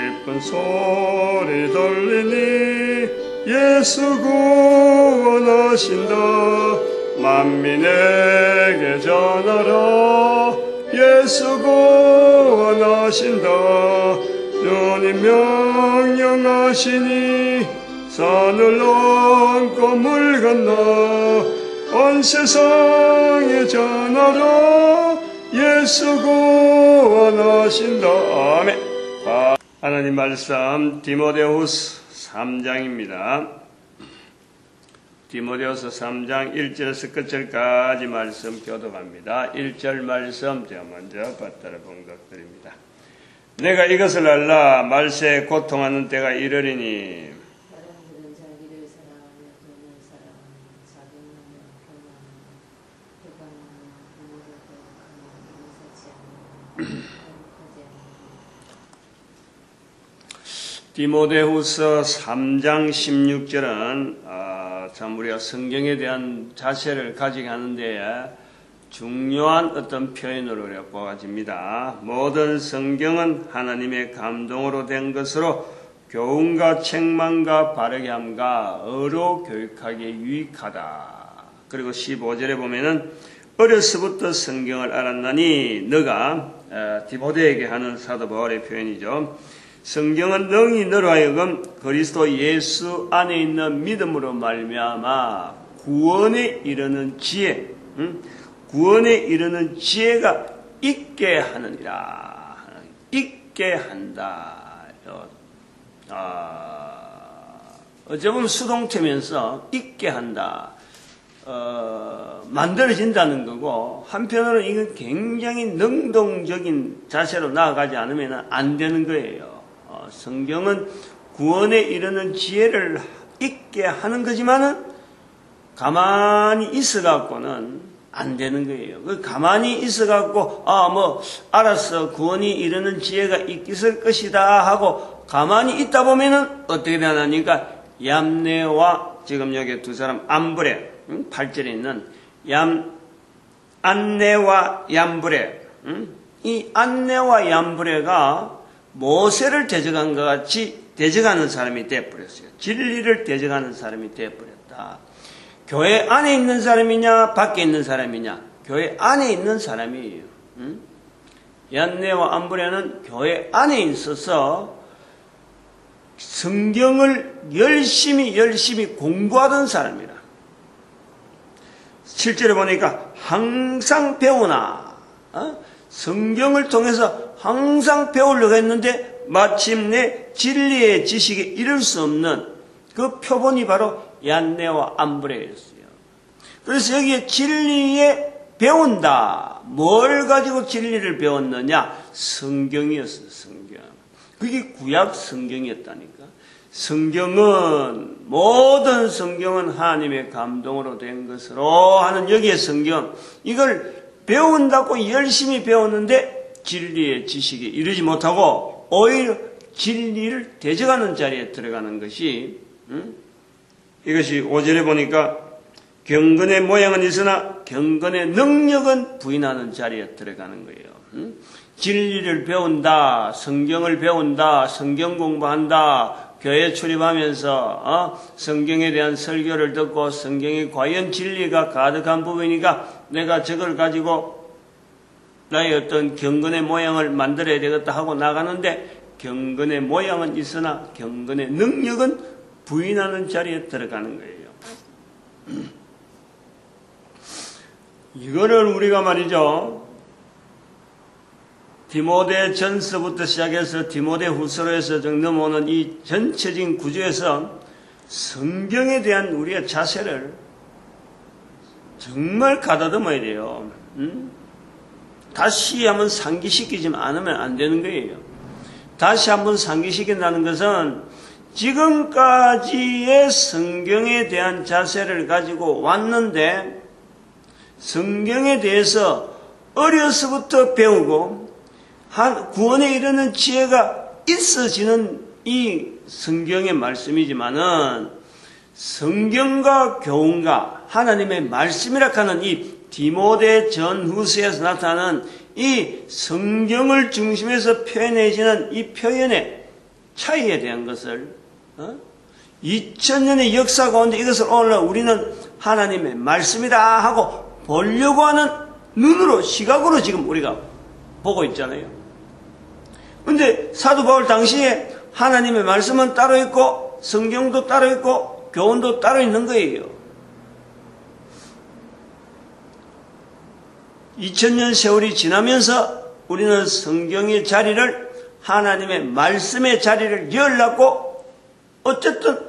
기쁜 소리 들리니 예수 구원하신다. 만민에게 전하라. 예수 구원하신다. 주님 명령하시니 산을 넘고 물 건너 온 세상에 전하라. 예수 구원하신다. 아멘. 하나님 말씀 디모데후서 3장입니다. 디모데후서 3장 1절에서 끝절까지 말씀 교독합니다. 1절 말씀 제가 먼저 받들어 봉독드립니다. 내가 이것을 알라. 말세에 고통하는 때가 이르리니 사람들은 자기를 사랑하며 돈을 사랑하며 자기 눈을 교만하며 회방하며 부모를 거역하며 인사치 않으며 디모데후서 3장 16절은 참 우리가 성경에 대한 자세를 가지게 하는데 중요한 어떤 표현으로 우리가 보아집니다. 모든 성경은 하나님의 감동으로 된 것으로 교훈과 책망과 바르게 함과 의로 교육하기에 유익하다. 그리고 15절에 보면은 어려서부터 성경을 알았나니 너가 디모데에게 하는 사도 바울의 표현이죠. 성경은 능히 너로 하여금 그리스도 예수 안에 있는 믿음으로 말미암아 구원에 이르는 지혜, 구원에 이르는 지혜가 있게 하느니라. 있게 한다. 어찌 보면 수동태면서 있게 한다. 만들어진다는 거고, 한편으로는 이건 굉장히 능동적인 자세로 나아가지 않으면 안 되는 거예요. 성경은 구원에 이르는 지혜를 있게 하는 거지만은 가만히 있어갖고는 안 되는 거예요. 가만히 있어갖고 알았어, 구원이 이르는 지혜가 있을 것이다 하고 가만히 있다 보면은 어떻게 되나니까 얌네와 지금 여기 두 사람 암브레 8절에 있는 안네와 얌브레 이 안네와 얌브레가 모세를 대적한 것 같이 대적하는 사람이 되어버렸어요. 진리를 대적하는 사람이 되어버렸다. 교회 안에 있는 사람이냐 밖에 있는 사람이냐? 교회 안에 있는 사람이에요. 얀네와 암브레는 교회 안에 있어서 성경을 열심히 공부하던 사람이라. 실제로 보니까 항상 배우나 성경을 통해서 항상 배우려고 했는데 마침내 진리의 지식에 이를 수 없는 그 표본이 바로 얀네와 암브레였어요. 그래서 여기에 진리에 배운다. 뭘 가지고 진리를 배웠느냐? 성경이었어요. 성경. 그게 구약 성경이었다니까. 모든 성경은 하나님의 감동으로 된 것으로 하는 여기에 성경. 이걸 배운다고 열심히 배웠는데 진리의 지식에 이르지 못하고 오히려 진리를 대적하는 자리에 들어가는 것이 이것이 5절에 보니까 경건의 모양은 있으나 경건의 능력은 부인하는 자리에 들어가는 거예요. 진리를 배운다, 성경을 배운다, 성경 공부한다, 교회 출입하면서 성경에 대한 설교를 듣고 성경이 과연 진리가 가득한 부분이니까 내가 저걸 가지고 나의 어떤 경건의 모양을 만들어야 되겠다 하고 나가는데 경건의 모양은 있으나 경건의 능력은 부인하는 자리에 들어가는 거예요. 이거를 우리가 말이죠. 디모데 전서부터 시작해서 디모데 후서로 해서 넘어오는 이 전체적인 구조에서 성경에 대한 우리의 자세를 정말 가다듬어야 돼요. 다시 한번 상기시키지 않으면 안 되는 거예요. 다시 한번 상기시킨다는 것은 지금까지의 성경에 대한 자세를 가지고 왔는데 성경에 대해서 어려서부터 배우고 구원에 이르는 지혜가 있어지는 이 성경의 말씀이지만은 성경과 교훈과 하나님의 말씀이라 하는 이 디모데 전후서에서 나타나는 이 성경을 중심에서 표현해지는 이 표현에 차이에 대한 것을 2000년의 역사 가운데 이것을 오늘날 우리는 하나님의 말씀이다 하고 보려고 하는 눈으로 시각으로 지금 우리가 보고 있잖아요. 근데 사도 바울 당시에 하나님의 말씀은 따로 있고 성경도 따로 있고 교훈도 따로 있는 거예요. 2000년 세월이 지나면서 우리는 성경의 자리를 하나님의 말씀의 자리를 열라고 어쨌든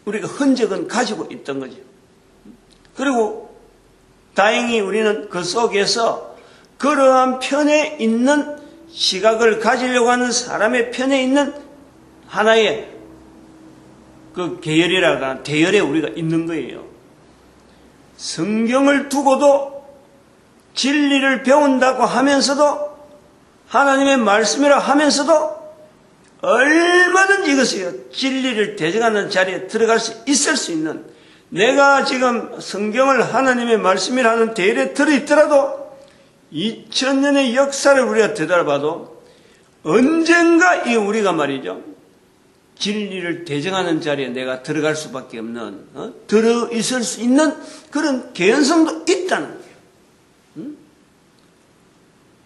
우리가 흔적은 가지고 있던 거죠. 그리고 다행히 우리는 그 속에서 그러한 편에 있는 시각을 가지려고 하는 사람의 편에 있는 하나의 그 계열이라가 대열에 우리가 있는 거예요. 성경을 두고도 진리를 배운다고 하면서도 하나님의 말씀이라 하면서도 얼마든지 이것이요 진리를 대적하는 자리에 들어갈 수 있을 수 있는 내가 지금 성경을 하나님의 말씀이라는 대열에 들어있더라도 2000년의 역사를 우리가 되돌아봐도 언젠가 이 우리가 말이죠 진리를 대적하는 자리에 내가 들어갈 수밖에 없는 들어있을 수 있는 그런 개연성도 있다는 거예요.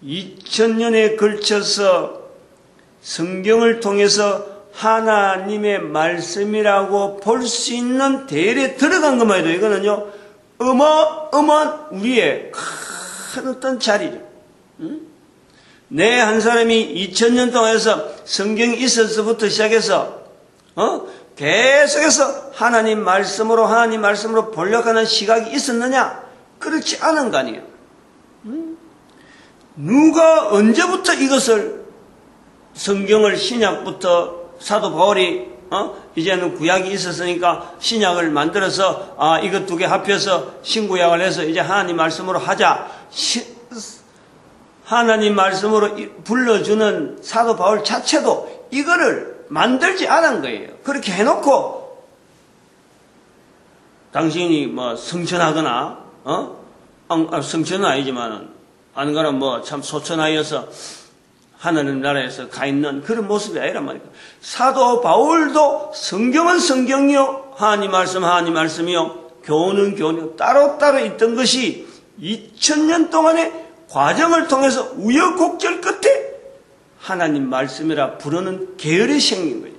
2000년에 걸쳐서 성경을 통해서 하나님의 말씀이라고 볼 수 있는 대열에 들어간 것만 해도 이거는요 어마어마한 우리의 큰 어떤 자리죠. 내 한 사람이 2000년 동안에서 성경이 있어서부터 시작해서 계속해서 하나님 말씀으로 보려고 하는 시각이 있었느냐? 그렇지 않은 거 아니에요. 누가 언제부터 이것을 성경을 신약부터 사도 바울이 이제는 구약이 있었으니까 신약을 만들어서 이것 두 개 합해서 신구약을 해서 이제 하나님 말씀으로 하자. 하나님 말씀으로 불러주는 사도 바울 자체도 이거를 만들지 않은 거예요. 그렇게 해놓고 당신이 뭐 성천하거나 성천은 아니지만은 안 그러나 뭐 참 소천하여서 하나님 나라에서 가 있는 그런 모습이 아니란 말이에요. 사도 바울도 성경은 성경이요 하나님 말씀이요 교훈은 교훈이요 따로따로 있던 것이 2000년 동안의 과정을 통해서 우여곡절 끝에 하나님 말씀이라 부르는 계열이 생긴 거예요.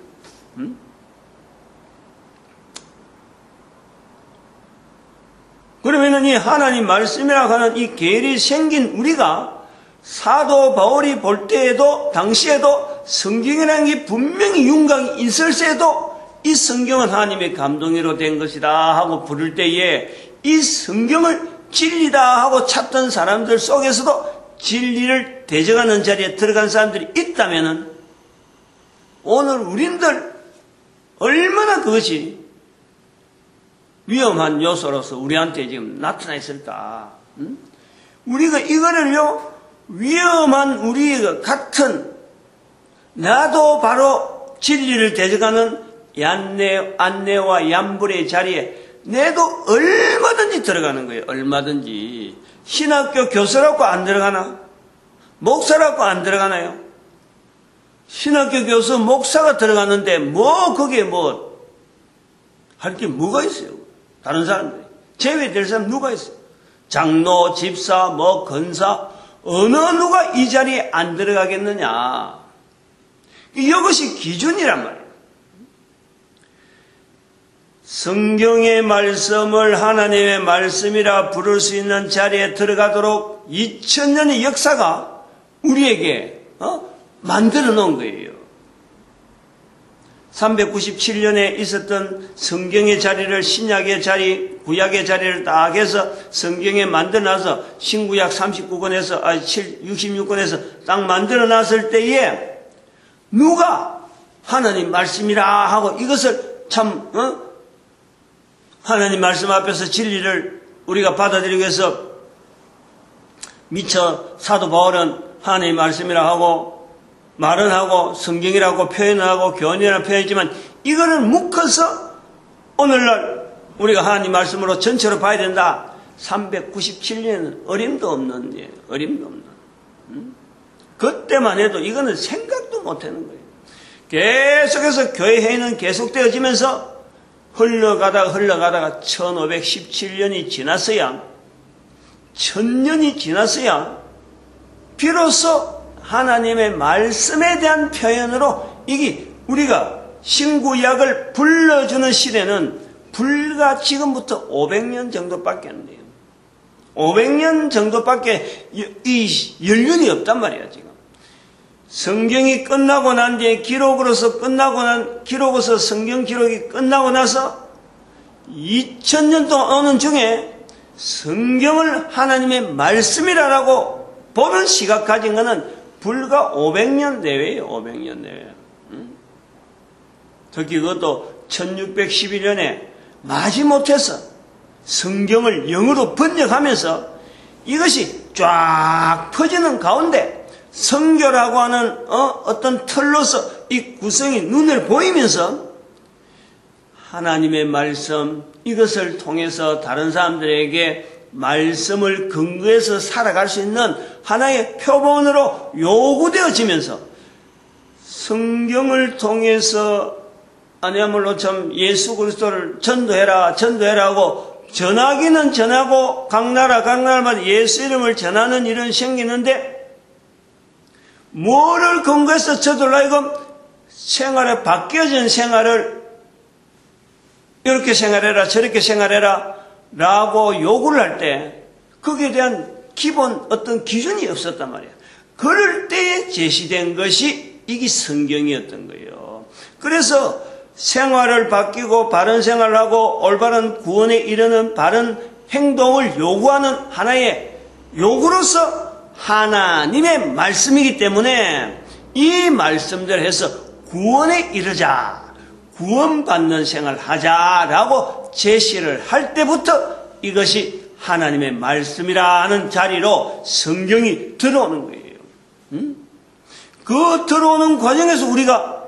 그러면은 이 하나님 말씀이라고 하는 이 계열이 생긴 우리가 사도 바울이 볼 때에도 당시에도 성경이라는 게 분명히 윤곽이 있을세도 이 성경은 하나님의 감동으로 된 것이다 하고 부를 때에 이 성경을 진리다 하고 찾던 사람들 속에서도 진리를 대적하는 자리에 들어간 사람들이 있다면은 오늘 우린들 얼마나 그것이 위험한 요소로서 우리한테 지금 나타나 있을까? 우리가 이거를요 위험한 우리 같은 나도 바로 진리를 대적하는 안내와 얀불의 자리에 내도 얼마든지 들어가는 거예요. 얼마든지. 신학교 교수라고 안 들어가나? 목사라고 안 들어가나요? 신학교 교수 목사가 들어가는데 거기에 할 게 뭐가 있어요? 다른 사람들이. 제외될 사람 누가 있어요? 장로, 집사, 권사 어느 누가 이 자리에 안 들어가겠느냐? 이것이 기준이란 말이에요. 성경의 말씀을 하나님의 말씀이라 부를 수 있는 자리에 들어가도록 2000년의 역사가 우리에게 만들어 놓은 거예요. 397년에 있었던 성경의 자리를 신약의 자리, 구약의 자리를 딱 해서 성경에 만들어놔서 신구약 66권에서 딱 만들어놨을 때에 누가 하나님 말씀이라 하고 이것을 참 하나님 말씀 앞에서 진리를 우리가 받아들이기 위해서 미처 사도 바울은 하나님 말씀이라 하고 말은 하고 성경이라고 표현하고 교훈이라고 표현했지만 이거를 묶어서 오늘날 우리가 하나님 말씀으로 전체로 봐야 된다. 397년은 어림도 없는. 그때만 해도 이거는 생각도 못하는 거예요. 계속해서 교회 회의는 계속되어지면서 흘러가다가 1517년이 지났어야 1000년이 지났어야 비로소 하나님의 말씀에 대한 표현으로 이게 우리가 신구약을 불러주는 시대는 불과 지금부터 500년 정도밖에 안 돼요. 500년 정도밖에 이 연륜이 없단 말이야, 지금. 성경이 끝나고 난 뒤에 기록으로서 성경 기록이 끝나고 나서 2000년 동안 오는 중에 성경을 하나님의 말씀이라고 보는 시각 가진 것은 불과 500년 내외예요. 500년 내외. 특히 그것도 1611년에 마지못해서 성경을 영어로 번역하면서 이것이 쫙 퍼지는 가운데 성교라고 하는 어떤 틀로서 이 구성이 눈에 보이면서 하나님의 말씀 이것을 통해서 다른 사람들에게 말씀을 근거해서 살아갈 수 있는 하나의 표본으로 요구되어지면서 성경을 통해서 아니야말로 참 예수 그리스도를 전도해라고 전하기는 전하고 각 나라마다 예수 이름을 전하는 일은 생기는데 뭐를 근거해서 저들로 하여금 생활에 바뀌어진 생활을 이렇게 생활해라 저렇게 생활해라 라고 요구를 할 때 거기에 대한 기본 어떤 기준이 없었단 말이야. 그럴 때에 제시된 것이 이게 성경이었던 거예요. 그래서 생활을 바뀌고 바른 생활을 하고 올바른 구원에 이르는 바른 행동을 요구하는 하나의 요구로서 하나님의 말씀이기 때문에 이 말씀대로 해서 구원에 이르자, 구원받는 생활을 하자라고 제시를 할 때부터 이것이 하나님의 말씀이라는 자리로 성경이 들어오는 거예요. 그 들어오는 과정에서 우리가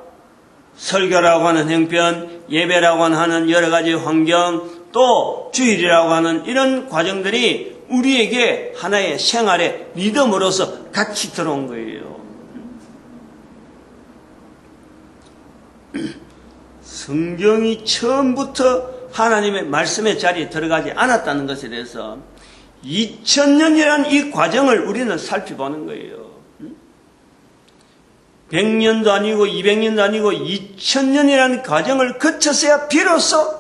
설교라고 하는 형편, 예배라고 하는 여러 가지 환경, 또 주일이라고 하는 이런 과정들이 우리에게 하나의 생활의 리듬으로서 같이 들어온 거예요. 성경이 처음부터 하나님의 말씀의 자리에 들어가지 않았다는 것에 대해서 2000년이라는 이 과정을 우리는 살펴보는 거예요. 100년도 아니고 200년도 아니고 2000년이라는 과정을 거쳐서야 비로소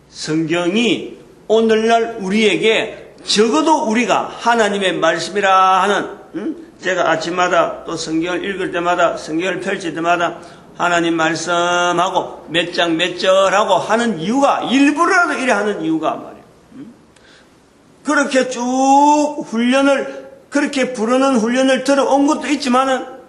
성경이 오늘날 우리에게 적어도 우리가 하나님의 말씀이라 하는 제가 아침마다 또 성경을 읽을 때마다 성경을 펼칠 때마다 하나님 말씀하고 몇 장 몇 절하고 하는 이유가 일부러라도 이래 하는 이유가 말이에요. 그렇게 쭉 훈련을 그렇게 부르는 훈련을 들어온 것도 있지만은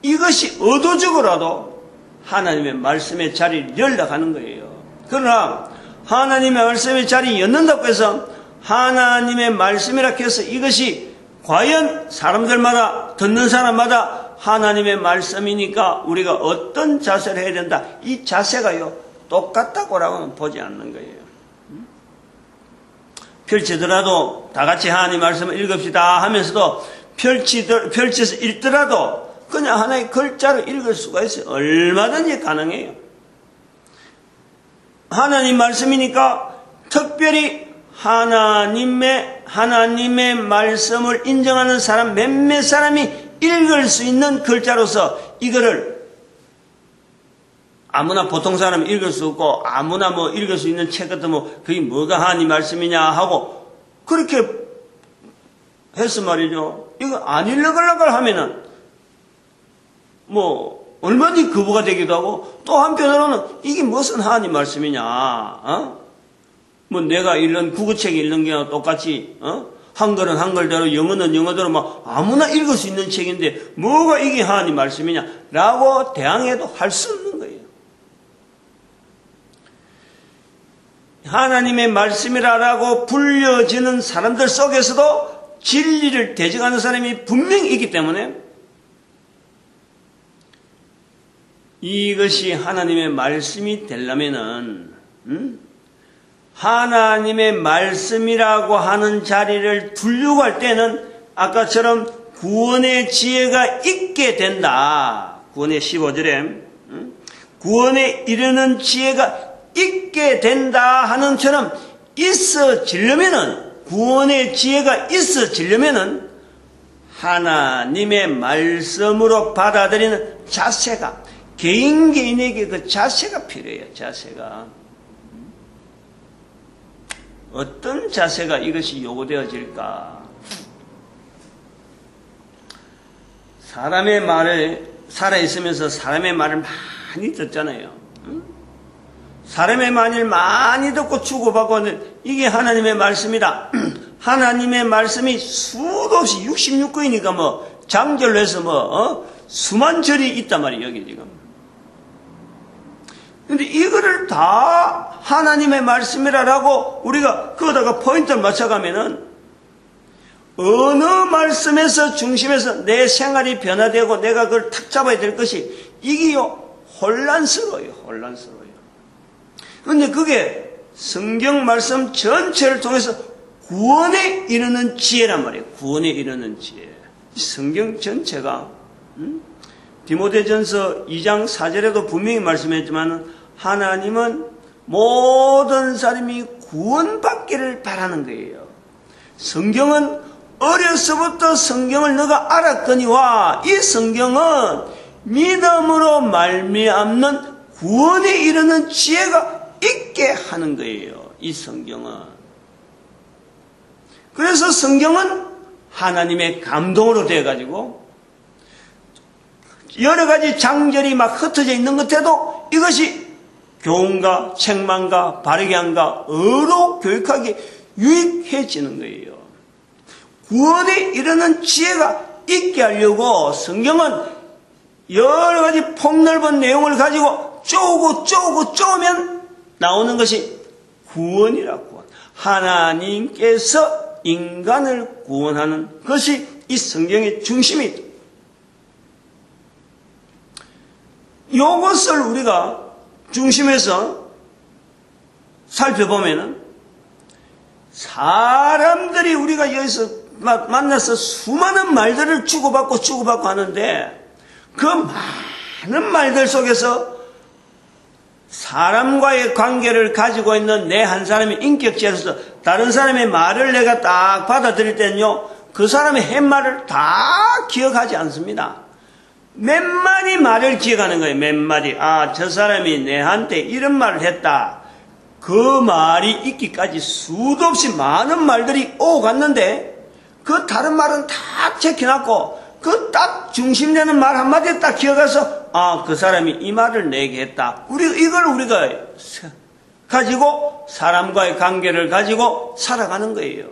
이것이 의도적으로라도 하나님의 말씀의 자리를 열려가는 거예요. 그러나 하나님의 말씀의 자리에 였는다고 해서 하나님의 말씀이라 해서 이것이 과연 사람들마다 듣는 사람마다 하나님의 말씀이니까 우리가 어떤 자세를 해야 된다. 이 자세가요 똑같다고라고는 보지 않는 거예요. 펼치더라도 다 같이 하나님 말씀을 읽읍시다 하면서도 펼쳐서 읽더라도 그냥 하나의 글자로 읽을 수가 있어요. 얼마든지 가능해요. 하나님 말씀이니까 특별히 하나님의 말씀을 인정하는 사람 몇몇 사람이 읽을 수 있는 글자로서 이거를 아무나 보통 사람이 읽을 수 없고 아무나 뭐 읽을 수 있는 책 같은 뭐 그게 뭐가 하나님 말씀이냐 하고 그렇게 해서 말이죠. 이거 안 읽으려고 하면은 뭐 얼마든지 거부가 되기도 하고 또 한편으로는 이게 무슨 하나님 말씀이냐 뭐 내가 읽는 국어책 읽는 게랑 똑같이 한글은 한글대로 영어는 영어대로 막 아무나 읽을 수 있는 책인데 뭐가 이게 하나님 말씀이냐 라고 대항해도 할 수 없는 거예요. 하나님의 말씀이라고 불려지는 사람들 속에서도 진리를 대적하는 사람이 분명히 있기 때문에 이것이 하나님의 말씀이 되려면은 하나님의 말씀이라고 하는 자리를 두려고 할 때는 아까처럼 구원의 지혜가 있게 된다. 구원의 15절에 구원에 이르는 지혜가 있게 된다 하는처럼 있어지려면은, 구원의 지혜가 있어지려면은 하나님의 말씀으로 받아들이는 자세가, 개인에게 그 자세가 필요해요. 자세가. 어떤 자세가 이것이 요구되어질까? 사람의 말을, 살아있으면서 사람의 말을 많이 듣잖아요. 사람의 말을 많이 듣고 주고받고 하는, 이게 하나님의 말씀이다. 하나님의 말씀이 수도 없이 66권이니까 뭐 장절로 해서 수만 절이 있단 말이에요. 여기 지금. 근데 이거를 다 하나님의 말씀이라고 우리가 거기다가 포인트를 맞춰가면은 어느 말씀에서 중심에서 내 생활이 변화되고 내가 그걸 탁 잡아야 될 것이, 이게요 혼란스러워요. 혼란스러워요. 근데 그게 성경 말씀 전체를 통해서 구원에 이르는 지혜란 말이에요. 구원에 이르는 지혜. 성경 전체가 디모데전서 2장 4절에도 분명히 말씀했지만 하나님은 모든 사람이 구원받기를 바라는 거예요. 성경은 어려서부터 성경을 너가 알았거니와 이 성경은 믿음으로 말미암는 구원에 이르는 지혜가 있게 하는 거예요. 이 성경은. 그래서 성경은 하나님의 감동으로 되어가지고 여러 가지 장절이 막 흩어져 있는 것에도 이것이 교훈과 책망과 바르게 함과 의로 교육하기 유익해지는 거예요. 구원에 이르는 지혜가 있게 하려고 성경은 여러 가지 폭넓은 내용을 가지고 쪼으면 나오는 것이 구원이라고. 하나님께서 인간을 구원하는 것이 이 성경의 중심이다. 이것을 우리가 중심에서 살펴보면은 사람들이 우리가 여기서 만나서 수많은 말들을 주고받고 하는데 그 많은 말들 속에서 사람과의 관계를 가지고 있는 내 한 사람의 인격체로서 다른 사람의 말을 내가 딱 받아들일 때는요, 그 사람의 햇말을 다 기억하지 않습니다. 몇 마디 말을 기억하는 거예요. 몇 마디. 아, 저 사람이 내한테 이런 말을 했다. 그 말이 있기까지 수도 없이 많은 말들이 오고 갔는데 그 다른 말은 다 제껴놨고 그 딱 중심되는 말 한마디 딱 기억해서 아, 그 사람이 이 말을 내게 했다. 이걸 우리가 가지고 사람과의 관계를 가지고 살아가는 거예요.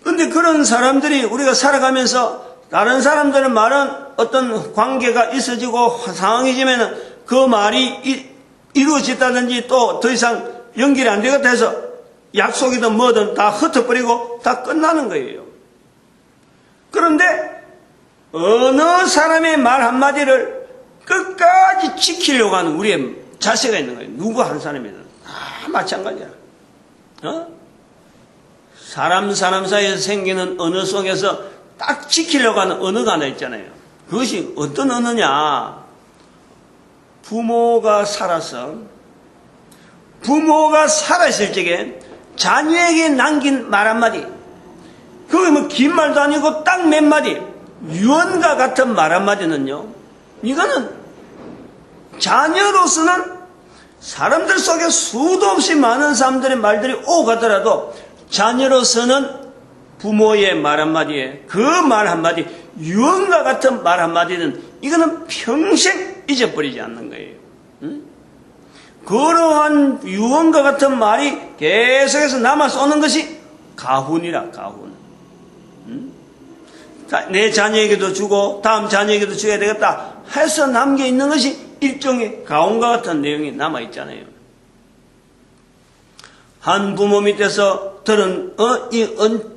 근데 그런 사람들이 우리가 살아가면서 다른 사람들의 말은 어떤 관계가 있어지고 상황이지면은 그 말이 이루어졌다든지 또 더 이상 연결이 안 되겠다 해서 약속이든 뭐든 다 흩어버리고 다 끝나는 거예요. 그런데 어느 사람의 말 한마디를 끝까지 지키려고 하는 우리의 자세가 있는 거예요. 누구 한 사람이든 다 마찬가지야. 사람 사이에서 생기는 언어 속에서 딱 지키려고 하는 언어가 하나 있잖아요. 그것이 어떤 언어냐? 부모가 살아있을 적에 자녀에게 남긴 말 한마디, 그게 뭐 긴 말도 아니고 딱 몇 마디, 유언과 같은 말 한마디는요, 이거는 자녀로서는 사람들 속에 수도 없이 많은 사람들의 말들이 오고 가더라도 자녀로서는 부모의 말 한마디에 그 말 한마디, 유언과 같은 말 한마디는 이거는 평생 잊어버리지 않는 거예요. 그러한 유언과 같은 말이 계속해서 남아서 오는 것이 가훈이라, 가훈. 내 자녀에게도 주고 다음 자녀에게도 줘야 되겠다 해서 남겨있는 것이 일종의 가훈과 같은 내용이 남아있잖아요. 한 부모 밑에서 들은 이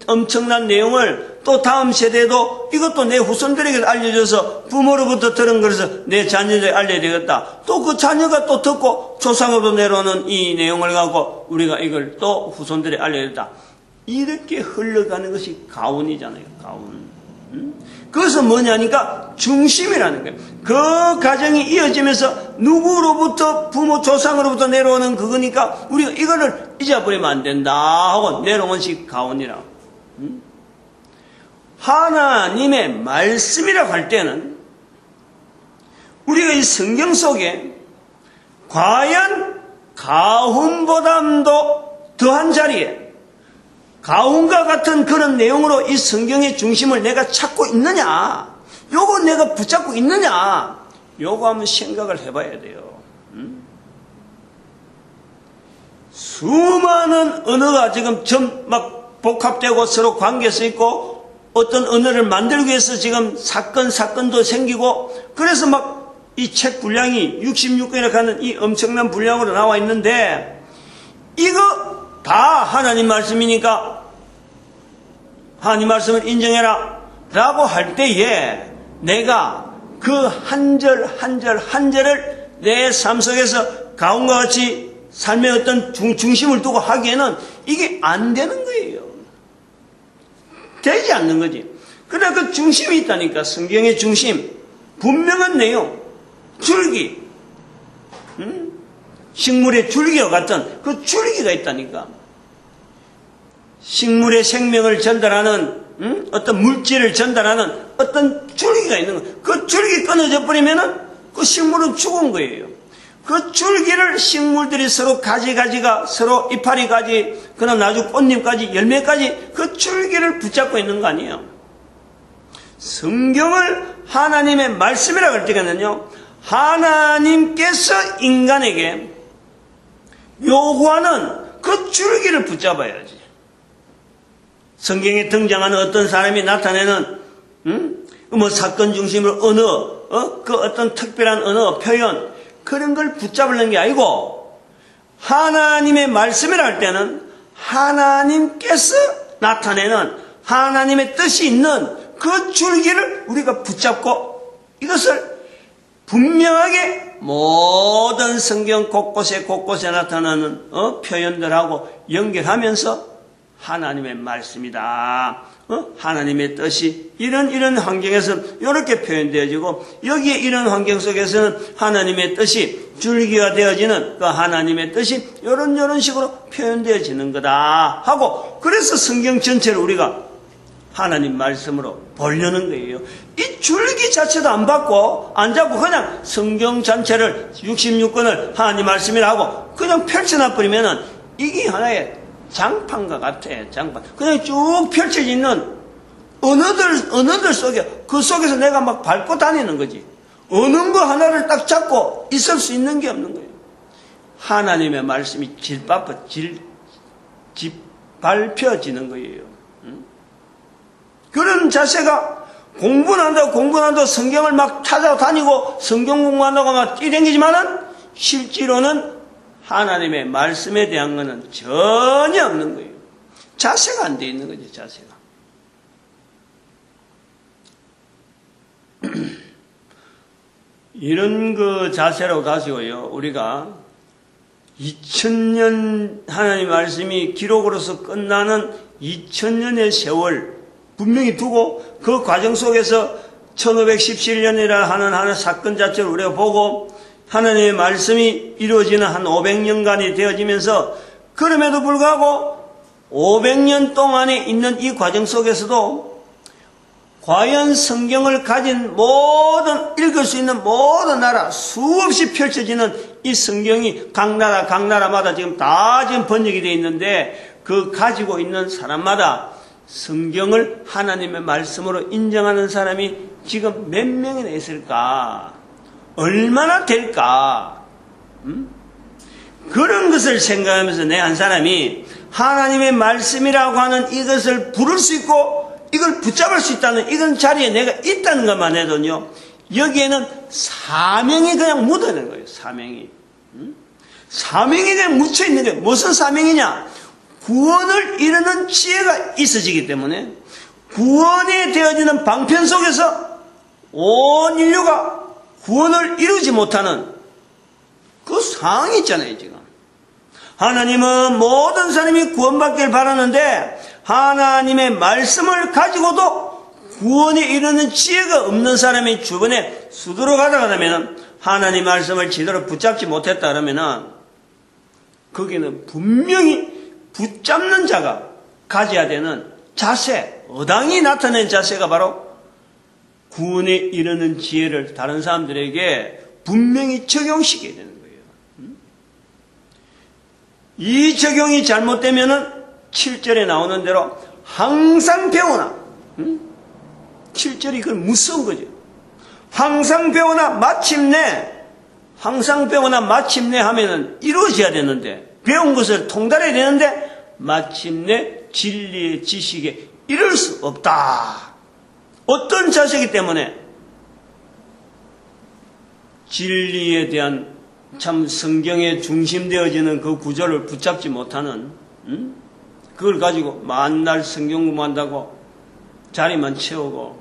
엄청난 내용을 또 다음 세대도 이것도 내 후손들에게 알려줘서 부모로부터 들은 것을 내 자녀들에게 알려야 되겠다. 또 그 자녀가 또 듣고 조상으로 내려오는 이 내용을 갖고 우리가 이걸 또 후손들에게 알려야 되겠다. 이렇게 흘러가는 것이 가훈이잖아요. 가훈. 그것은 뭐냐니까 중심이라는 거예요. 그 가정이 이어지면서 누구로부터 부모 조상으로부터 내려오는 그거니까 우리가 이거를 잊어버리면 안 된다 하고 내려온 것이 가온이라. 하나님의 말씀이라고 할 때는 우리가 이 성경 속에 과연 가훈보다도 더한 자리에 가훈과 같은 그런 내용으로 이 성경의 중심을 내가 찾고 있느냐, 요거 내가 붙잡고 있느냐, 요거 한번 생각을 해봐야 돼요. 수많은 언어가 지금 막 복합되고 서로 관계서 있고 어떤 언어를 만들기 위해서 지금 사건도 생기고 그래서 막 이 책 분량이 66권이나 가는 이 엄청난 분량으로 나와 있는데 이거 다 하나님 말씀이니까 하나님 말씀을 인정해라 라고 할 때에 내가 그 한 절 한 절 한 절을 내 삶 속에서 가온과 같이 삶의 어떤 중심을 두고 하기에는 이게 안 되는 거예요. 되지 않는 거지. 그러나 그 중심이 있다니까. 성경의 중심, 분명한 내용, 줄기, 식물의 줄기와 같은 그 줄기가 있다니까. 식물의 생명을 전달하는 어떤 물질을 전달하는 어떤 줄기가 있는 거예요. 그 줄기 끊어져 버리면은 그 식물은 죽은 거예요. 그 줄기를 식물들이 서로 가지가 서로 이파리 가지, 그다음 나중 꽃잎까지 열매까지 그 줄기를 붙잡고 있는 거 아니에요. 성경을 하나님의 말씀이라고 할 때는요, 하나님께서 인간에게 요구하는 그 줄기를 붙잡아야지. 성경에 등장하는 어떤 사람이 나타내는 뭐 사건 중심으로 언어, 그 어떤 특별한 언어 표현 그런 걸 붙잡으려는 게 아니고 하나님의 말씀이라 할 때는 하나님께서 나타내는 하나님의 뜻이 있는 그 줄기를 우리가 붙잡고 이것을 분명하게 모든 성경 곳곳에 나타나는 표현들하고 연결하면서 하나님의 말씀이다. 하나님의 뜻이 이런 환경에서 이렇게 표현되어지고 여기에 이런 환경 속에서는 하나님의 뜻이 줄기가 되어지는 그 하나님의 뜻이 이런 식으로 표현되어지는 거다 하고 그래서 성경 전체를 우리가 하나님 말씀으로 보려는 거예요. 이 줄기 자체도 안 받고 안 잡고 그냥 성경 전체를 66권을 하나님 말씀이라 하고 그냥 펼쳐놔 버리면은 이게 하나의 장판과 같아. 장판. 그냥 쭉 펼쳐져 있는 언어들 속에 그 속에서 내가 막 밟고 다니는 거지. 어느 거 하나를 딱 잡고 있을 수 있는 게 없는 거예요. 하나님의 말씀이 밟혀지는 거예요. 그런 자세가 공부한다고 성경을 막 찾아다니고 성경 공부한다고 막 뛰댕기지만은 실제로는 하나님의 말씀에 대한 것은 전혀 없는 거예요. 자세가 안 돼 있는 거죠, 자세가. 이런 그 자세로 가지고요, 우리가 2000년 하나님 말씀이 기록으로서 끝나는 2000년의 세월 분명히 두고 그 과정 속에서 1517년이라 하는 사건 자체를 우리가 보고 하나님의 말씀이 이루어지는 한 500년간이 되어지면서 그럼에도 불구하고 500년 동안에 있는 이 과정 속에서도 과연 성경을 가진 읽을 수 있는 모든 나라 수없이 펼쳐지는 이 성경이 각 나라마다 지금 다 번역이 되어 있는데 그 가지고 있는 사람마다 성경을 하나님의 말씀으로 인정하는 사람이 지금 몇 명이나 있을까? 얼마나 될까? 그런 것을 생각하면서 내 한 사람이 하나님의 말씀이라고 하는 이것을 부를 수 있고 이걸 붙잡을 수 있다는 이런 자리에 내가 있다는 것만 해도요, 여기에는 사명이 그냥 묻어있는 거예요. 사명이 그냥 묻혀 있는 거예요. 무슨 사명이냐? 구원을 이루는 지혜가 있어지기 때문에 구원이 되어지는 방편 속에서 온 인류가 구원을 이루지 못하는 그 상황이 있잖아요, 지금. 하나님은 모든 사람이 구원받기를 바라는데 하나님의 말씀을 가지고도 구원에 이르는 지혜가 없는 사람이 주변에 수두룩 하다가 나면은 하나님 말씀을 제대로 붙잡지 못했다 그러면은 거기는 분명히 붙잡는 자가 가져야 되는 자세, 어당이 나타낸 자세가 바로 구원에 이르는 지혜를 다른 사람들에게 분명히 적용시켜야 되는 거예요. 이 적용이 잘못되면은 7절에 나오는 대로 항상 배우나 7절이 그건 무서운 거죠. 항상 배우나 마침내 하면은 이루어져야 되는데 배운 것을 통달해야 되는데 마침내 진리의 지식에 이를 수 없다. 어떤 자세이기 때문에 진리에 대한 참 성경에 중심되어지는 그 구조를 붙잡지 못하는 그걸 가지고 만날 성경 공부한다고 자리만 채우고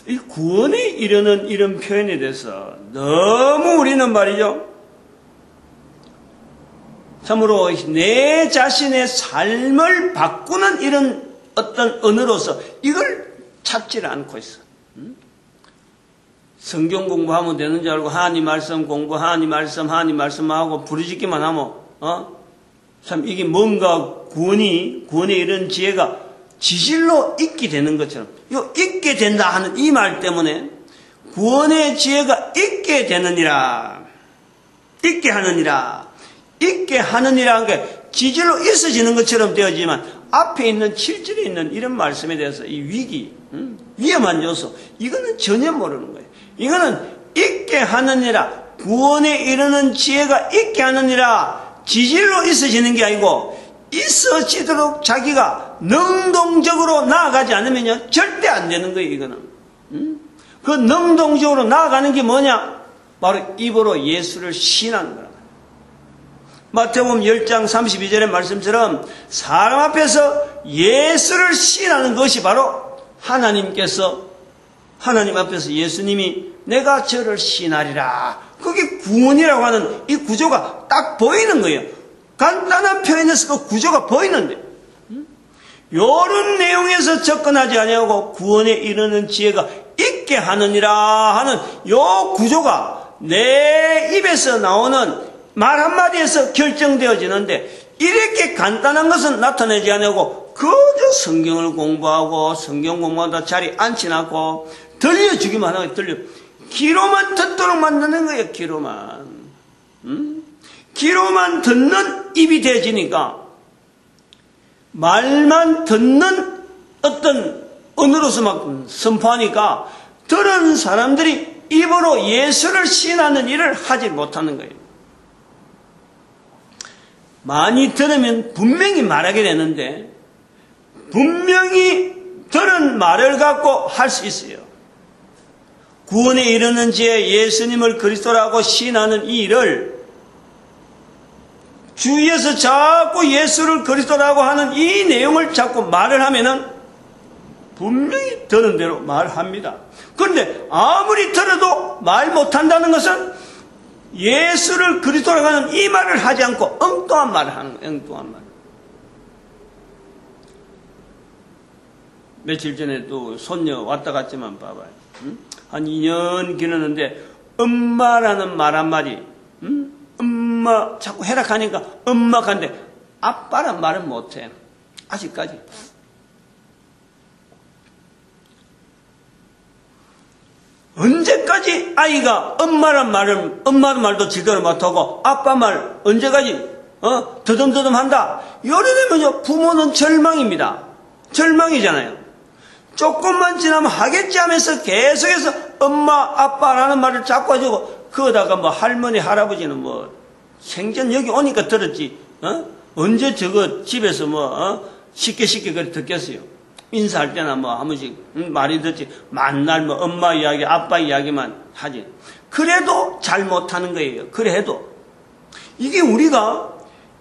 이 구원에 이르는 이런 표현에 대해서 너무 우리는 말이죠. 참으로 내 자신의 삶을 바꾸는 이런 어떤 언어로서 이걸 찾지를 않고 있어. 성경 공부하면 되는 줄 알고 하나님 말씀 공부, 하나님 말씀하고 부르짖기만 하면 참 이게 뭔가 구원에 이런 지혜가 지질로 있게 되는 것처럼 이거 있게 된다 하는 이 말 때문에 구원의 지혜가 있게 되느니라 있게 하느니라 한 게 지질로 있어지는 것처럼 되어지만 앞에 있는 7절에 있는 이런 말씀에 대해서 이 위기 위험한 요소 이거는 전혀 모르는 거예요. 이거는 있게 하느니라 구원에 이르는 지혜가 있게 하느니라 지질로 있어지는 게 아니고 있어지도록 자기가 능동적으로 나아가지 않으면요 절대 안 되는 거예요. 이거는 그 능동적으로 나아가는 게 뭐냐 바로 입으로 예수를 시인하는 거라. 마태복음 10장 32절의 말씀처럼 사람 앞에서 예수를 시인하는 것이 바로 하나님 앞에서 예수님이 내가 저를 시인하리라. 그게 구원이라고 하는 이 구조가 딱 보이는 거예요. 간단한 표현에서 그 구조가 보이는데 이런 내용에서 접근하지 아니하고 구원에 이르는 지혜가 있게 하느니라 하는 이 구조가 내 입에서 나오는 말 한마디에서 결정되어지는데 이렇게 간단한 것은 나타내지 않고 그저 성경을 공부하고 성경 공부하다 자리 앉혀놓고 들려주기만 하고 귀로만 듣도록 만드는 거예요. 귀로만 듣는 입이 되어지니까 말만 듣는 어떤 언어로서 막 선포하니까 들은 사람들이 입으로 예수를 시인하는 일을 하지 못하는 거예요. 많이 들으면 분명히 말하게 되는데 분명히 들은 말을 갖고 할 수 있어요. 구원에 이르는 지혜 예수님을 그리스도라고 시인하는 이 일을 주위에서 자꾸 예수를 그리스도라고 하는 이 내용을 자꾸 말을 하면은 분명히 들은 대로 말합니다. 그런데 아무리 들어도 말 못한다는 것은 예수를 그리스도라고 하는 이 말을 하지 않고 엉뚱한 말을 하는 거예요. 엉뚱한 말. 며칠 전에 또 손녀 왔다 갔지만 봐봐요. 한 2년 기르는데 엄마라는 말 한마디 엄마 자꾸 해락하니까 엄마한데 아빠란 말은 못해. 아직까지. 언제까지 아이가 엄마란 말도 제대로 못하고 아빠 말 언제까지 더듬더듬 한다. 이러면요 부모는 절망입니다. 절망이잖아요. 조금만 지나면 하겠지 하면서 계속해서 엄마 아빠라는 말을 자꾸 가지고 그러다가 뭐 할머니 할아버지는 뭐 생전 여기 오니까 들었지 언제 저거 집에서 쉽게 그렇게 듣겠어요. 인사할 때나 뭐 한 번씩 말이 듣지 만날 뭐 엄마 이야기 아빠 이야기만 하지. 그래도 잘 못하는 거예요. 그래도 이게 우리가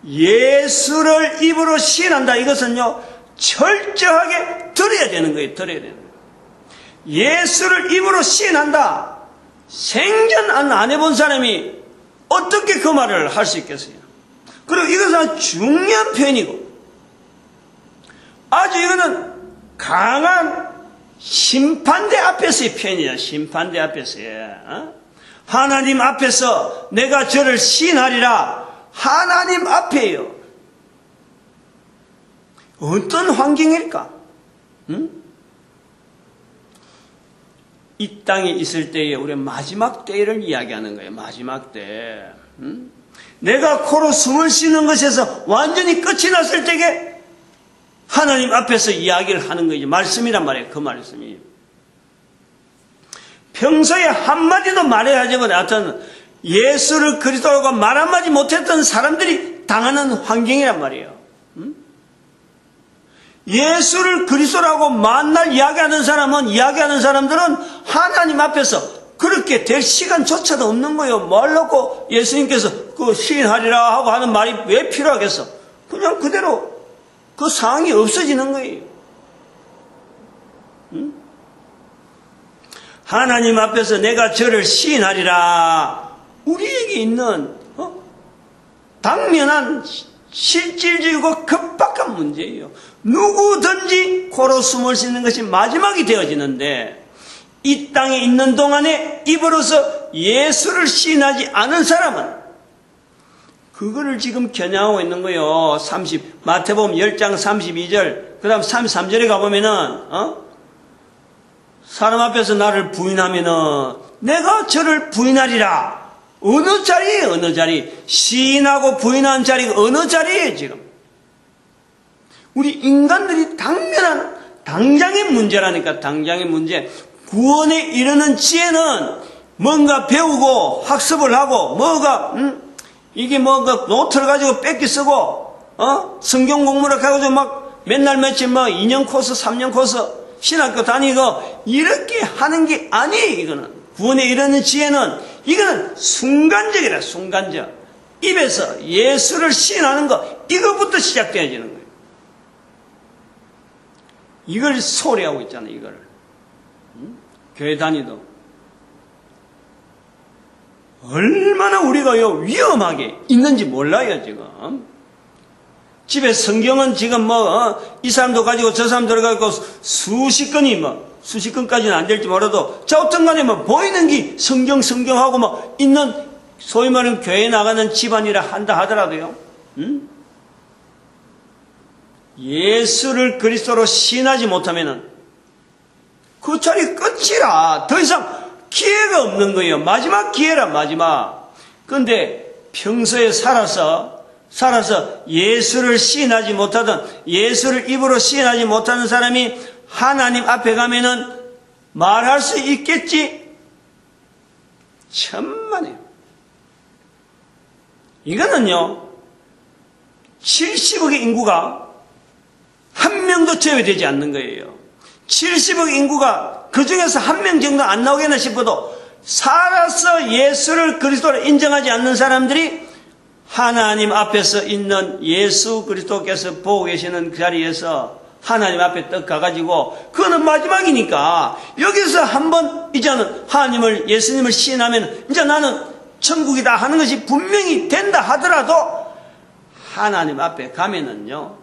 예수를 입으로 시인한다 이것은요 철저하게 들어야 되는 거예요. 들어야 되는 거예요. 예수를 입으로 시인한다. 생전 안 해본 사람이 어떻게 그 말을 할 수 있겠어요. 그리고 이것은 중요한 표현이고 아주 이거는 강한 심판대 앞에서의 표현이야. 심판대 앞에서의. 하나님 앞에서 내가 저를 시인하리라. 하나님 앞에요. 어떤 환경일까? 응? 이 땅에 있을 때에 우리 마지막 때를 이야기하는 거예요. 마지막 때. 응? 내가 코로 숨을 쉬는 것에서 완전히 끝이 났을 때에 하나님 앞에서 이야기를 하는 거죠. 말씀이란 말이에요. 그 말씀이. 평소에 한마디도 말해야 하지만 하여튼 예수를 그리스도라고 말 한마디 못했던 사람들이 당하는 환경이란 말이에요. 예수를 그리스도라고 만날 이야기하는 사람들은 하나님 앞에서 그렇게 될 시간조차도 없는 거예요. 뭘 놓고 예수님께서 그 시인하리라 하고 하는 말이 왜 필요하겠어? 그냥 그대로 그 상황이 없어지는 거예요. 응? 하나님 앞에서 내가 저를 시인하리라. 우리에게 있는 당면한 실질적이고 급박한 문제예요. 누구든지 코로 숨을 쉬는 것이 마지막이 되어지는데 이 땅에 있는 동안에 입으로서 예수를 시인하지 않은 사람은 그거를 지금 겨냥하고 있는 거예요. 마태복음 10장 32절 그 다음 33절에 가보면은 사람 앞에서 나를 부인하면은 내가 저를 부인하리라. 어느 자리에 어느 자리? 시인하고 부인하는 자리가 어느 자리에 지금? 우리 인간들이 당면한 당장의 문제라니까. 당장의 문제. 구원에 이르는 지혜는 뭔가 배우고 학습을 하고 이게 뭔가 노트를 가지고 뺏기 쓰고 성경 공부를 해가지고 막 맨날 며칠 2년 코스 3년 코스 신학교 다니고 이렇게 하는 게 아니에요. 이거는 구원에 이르는 지혜는 이거는 순간적이라. 순간적. 입에서 예수를 시인하는 거 이거부터 시작되어지는 거예요. 이걸 소홀히 하고 있잖아요. 이거를 교회 다니도 얼마나 우리가요 위험하게 있는지 몰라요. 지금 집에 성경은 지금 이 사람도 가지고 저 사람도 가지고 수십 건까지는 안 될지 몰라도 자 어떤 간에 보이는 게 성경하고 있는 소위 말하는 교회에 나가는 집안이라 한다 하더라도요. 예수를 그리스도로 시인하지 못하면은 그 자리 끝이라. 더 이상 기회가 없는 거예요. 마지막 기회라. 마지막. 그런데 평소에 살아서 예수를 시인하지 못하던 예수를 입으로 시인하지 못하는 사람이 하나님 앞에 가면은 말할 수 있겠지? 천만에요. 이거는요 70억의 인구가 한 명도 제외되지 않는 거예요. 70억 인구가 그 중에서 한 명 정도 안 나오겠나 싶어도 살아서 예수를 그리스도로 인정하지 않는 사람들이 하나님 앞에서 있는 예수 그리스도께서 보고 계시는 그 자리에서 하나님 앞에 떡 가가지고 그거는 마지막이니까 여기서 한번 이제는 하나님을 예수님을 시인하면 이제 나는 천국이다 하는 것이 분명히 된다 하더라도 하나님 앞에 가면은요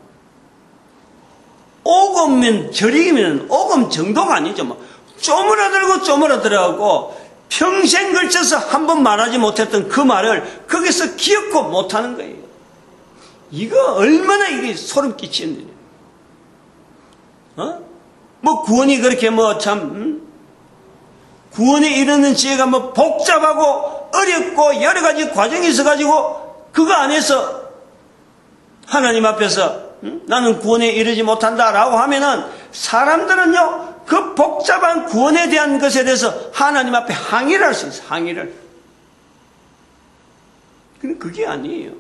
오금면 절이면 오금 정도가 아니죠. 쪼물어들고 평생 걸쳐서 한 번 말하지 못했던 그 말을 거기서 기억고 못하는 거예요. 이거 얼마나 이게 소름 끼치는 일이에요. 구원이 그렇게 구원에 이르는 지혜가 복잡하고 어렵고 여러 가지 과정이 있어가지고 그거 안에서 하나님 앞에서 나는 구원에 이르지 못한다라고 하면은 사람들은요 그 복잡한 구원에 대한 것에 대해서 하나님 앞에 항의를 할 수 있어요. 항의를. 근데 그게 아니에요.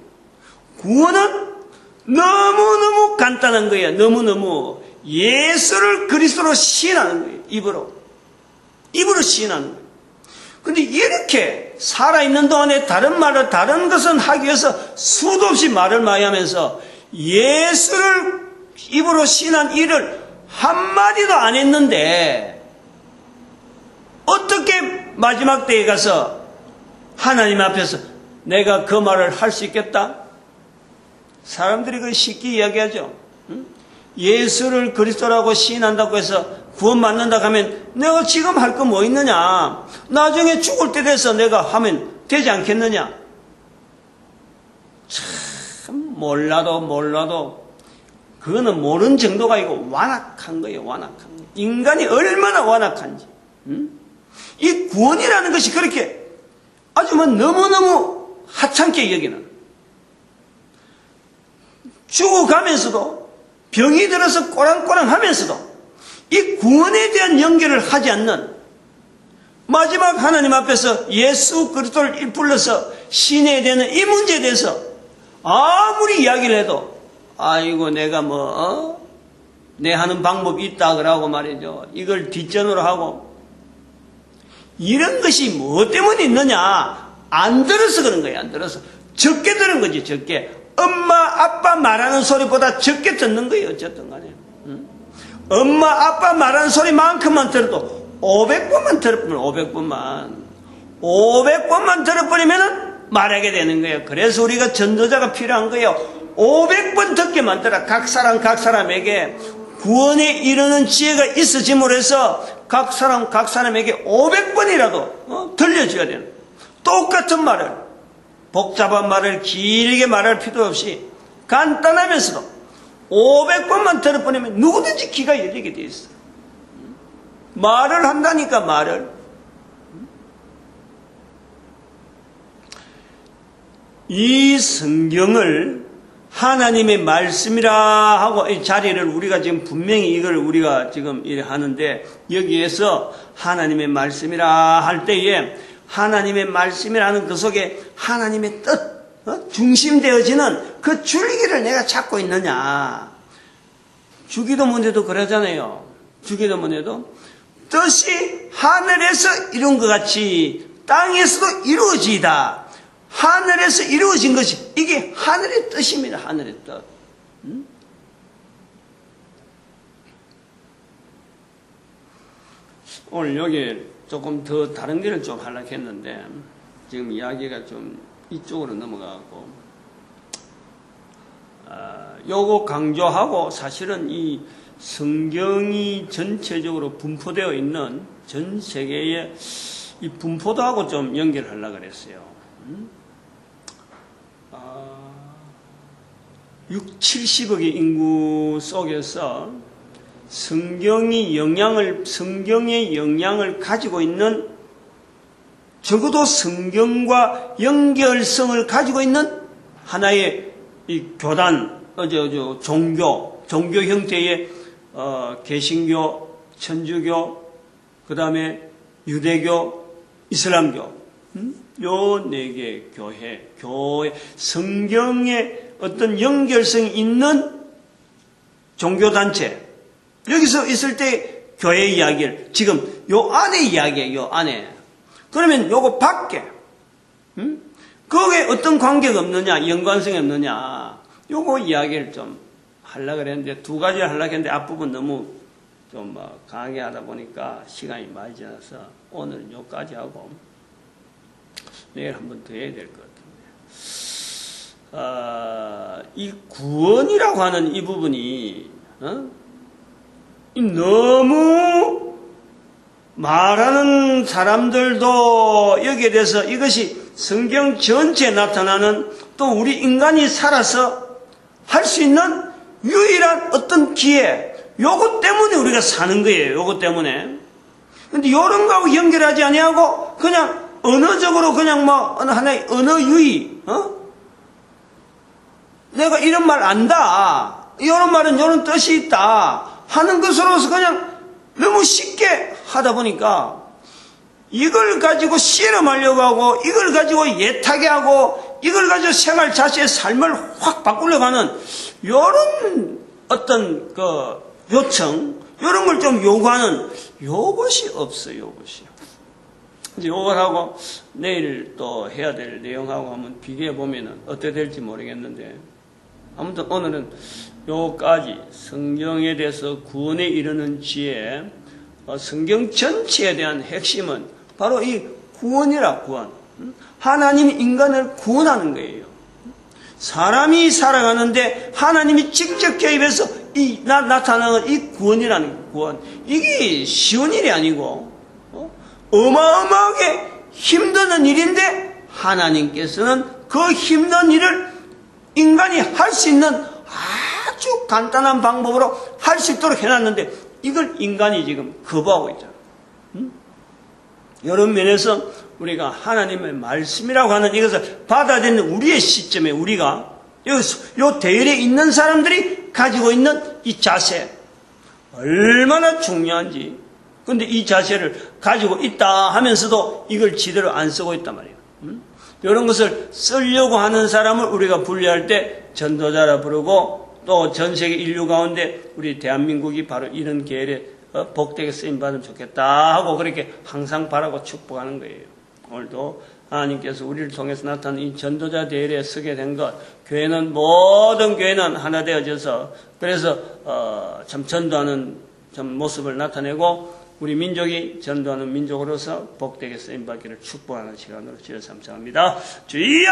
구원은 너무너무 간단한 거예요. 너무너무 예수를 그리스도로 시인하는 거예요. 입으로 시인하는 거예요. 근데 이렇게 살아있는 동안에 다른 것은 하기 위해서 수도 없이 말을 많이 하면서 예수를 입으로 시인한 일을 한마디도 안 했는데 어떻게 마지막 때에 가서 하나님 앞에서 내가 그 말을 할 수 있겠다? 사람들이 그 쉽게 이야기하죠. 예수를 그리스도라고 시인한다고 해서 구원받는다 하면 내가 지금 할 거 뭐 있느냐? 나중에 죽을 때 돼서 내가 하면 되지 않겠느냐? 참 몰라도 그거는 모르는 정도가 아니고 완악한 거예요. 완악한 거. 인간이 얼마나 완악한지. 이 구원이라는 것이 그렇게 아주 너무너무 하찮게 여기는, 죽어가면서도 병이 들어서 꼬랑꼬랑 하면서도 이 구원에 대한 연결을 하지 않는, 마지막 하나님 앞에서 예수 그리스도를 불러서 신해야 되는 이 문제에 대해서 아무리 이야기를 해도 아이고 내가 내 하는 방법이 있다 그러고 말이죠. 이걸 뒷전으로 하고, 이런 것이 뭐 때문에 있느냐? 안 들어서 그런 거예요. 안 들어서. 적게 들은 거지. 적게. 엄마 아빠 말하는 소리보다 적게 듣는 거예요. 어쨌든 간에. 엄마 아빠 말하는 소리만큼만 들어도 500번만 들어버리면 500번만 들어버리면 말하게 되는 거예요. 그래서 우리가 전도자가 필요한 거예요. 500번 듣게 만들어. 각 사람에게 구원에 이르는 지혜가 있어짐으로 해서 각 사람에게 500번이라도 들려줘야 되는, 똑같은 말을, 복잡한 말을 길게 말할 필요 없이 간단하면서도 500번만 들어보내면 누구든지 귀가 열리게 돼 있어. 말을 한다니까, 말을. 이 성경을 하나님의 말씀이라 하고 이 자리를 우리가 지금 분명히 이걸 우리가 지금 하는데, 여기에서 하나님의 말씀이라 할 때에 하나님의 말씀이라는 그 속에 하나님의 뜻, 중심되어지는 그 줄기를 내가 찾고 있느냐. 주기도문에도 그러잖아요. 주기도문에도 뜻이 하늘에서 이룬 것 같이 땅에서도 이루어지이다. 하늘에서 이루어진 것이 이게 하늘의 뜻입니다. 하늘의 뜻. 오늘 여기 조금 더 다른 길을 좀 하려고 했는데 지금 이야기가 좀 이쪽으로 넘어가고, 요거 강조하고 사실은 이 성경이 전체적으로 분포되어 있는 전 세계의 이 분포도하고 좀 연결하려고 그랬어요. 70억의 인구 속에서 성경의 영향을 가지고 있는, 적어도 성경과 연결성을 가지고 있는 하나의 이 교단, 종교 형태의 개신교, 천주교, 그 다음에 유대교, 이슬람교, 요 네 개 교회, 성경에 어떤 연결성이 있는 종교단체, 여기서 있을 때 교회 이야기를 지금 요 안에 이야기해요. 요 안에. 그러면 요거 밖에, 거기에 어떤 관계가 없느냐, 연관성이 없느냐, 요거 이야기를 좀 하려고 그랬는데, 두 가지를 하려고 했는데 앞부분 너무 좀 강하게 하다 보니까 시간이 많이 지나서 오늘은 요까지 하고 내일 한번 더 해야 될 것 같은데, 이 구원이라고 하는 이 부분이 너무 말하는 사람들도 여기에 대해서 이것이 성경 전체에 나타나는, 또 우리 인간이 살아서 할 수 있는 유일한 어떤 기회, 요것 때문에 우리가 사는 거예요. 요것 때문에. 근데 요런 거하고 연결하지 아니하고 그냥 언어적으로 그냥 하나의 언어 유희, 내가 이런 말 안다, 이런 말은 이런 뜻이 있다 하는 것으로서 그냥 너무 쉽게 하다 보니까 이걸 가지고 실험하려고 하고, 이걸 가지고 예타게 하고, 이걸 가지고 생활 자체의 삶을 확 바꾸려고 하는 이런 어떤 요청, 이런 걸 좀 요구하는 요것이 없어요. 요것이. 이제 요것하고 내일 또 해야 될 내용하고 한번 비교해 보면은 어떻게 될지 모르겠는데, 아무튼 오늘은 요까지 성경에 대해서 구원에 이르는 지혜, 성경 전체에 대한 핵심은 바로 이 구원이라, 구원. 하나님이 인간을 구원하는 거예요. 사람이 살아가는데 하나님이 직접 개입해서 나타나는 이 구원이라는 구원, 이게 쉬운 일이 아니고, 어마어마하게 힘드는 일인데, 하나님께서는 그 힘든 일을 인간이 할 수 있는 아주 간단한 방법으로 할 수 있도록 해놨는데, 이걸 인간이 지금 거부하고 있잖아. 이런 면에서 우리가 하나님의 말씀이라고 하는 이것을 받아들이는 우리의 시점에 우리가 요 대열에 있는 사람들이 가지고 있는 이 자세 얼마나 중요한지. 근데 이 자세를 가지고 있다 하면서도 이걸 제대로 안 쓰고 있단 말이에요. 이런 것을 쓰려고 하는 사람을 우리가 분류할 때 전도자라 부르고, 또 전 세계 인류 가운데 우리 대한민국이 바로 이런 계열에 복되게 쓰임 받으면 좋겠다 하고 그렇게 항상 바라고 축복하는 거예요. 오늘도 하나님께서 우리를 통해서 나타난 이 전도자 대열에 서게 된 것, 교회는 모든 교회는 하나 되어져서 그래서 참 전도하는 참 모습을 나타내고 우리 민족이 전도하는 민족으로서 복되게 쓰임 받기를 축복하는 시간으로 주여 감사합니다. 주여!